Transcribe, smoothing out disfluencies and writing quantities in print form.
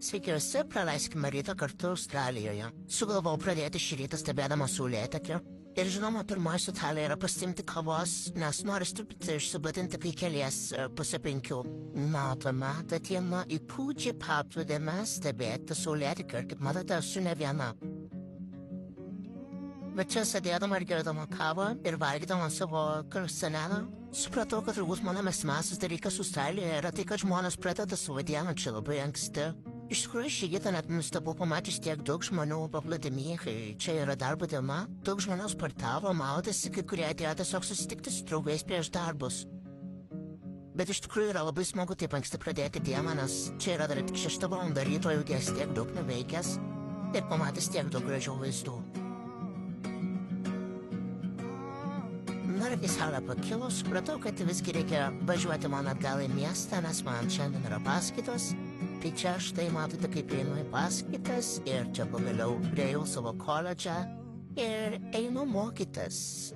Sveiki visi, praleiskime rytą kartu Australijoje. Sugalvojau pradėti šį rytą stebėdama saulėtekį. Ir žinoma, pirmoji Italija yra pasiimti kavos, nes noriu truputį išsiblatinti kai kelies pusę 5. Na, tuomet ateina į puikiai paplūdimį stebėti saulėtekį ir kaip matote, esu ne viena. Bet čia sėdėdama ir gerdama kavą ir valgydama savo karsenelą, supratau, kad turbūt mano mėgstamiausias dalykas Australijoje yra tai, kad žmonės pradeda savo dieną čia labai anksti. Iš tikrųjų, šį rytą net nustebau pamačius tiek daug žmonių paplūdimy, kai čia yra darbo diena. Daug žmonių sportavo, maudėsi, kai kurie atėjo tiesiog susitikti su draugais prieš darbus. Bet iš tikrųjų yra labai smagu taip anksti pradėti dieną, nes čia yra dar tik 6 valanda ryto, jauties tiek daug nuveikęs ir pamatęs tiek daug gražių vaizdų. Na ir kai saulė pakilo, supratau, kad visgi reikia važiuoti man atgal į miestą, nes man šiandien yra paskaitos. Tai čia štai matote, kaip einu į paskaitas ir čia pagaliau priejau savo koledžą ir einu mokytis.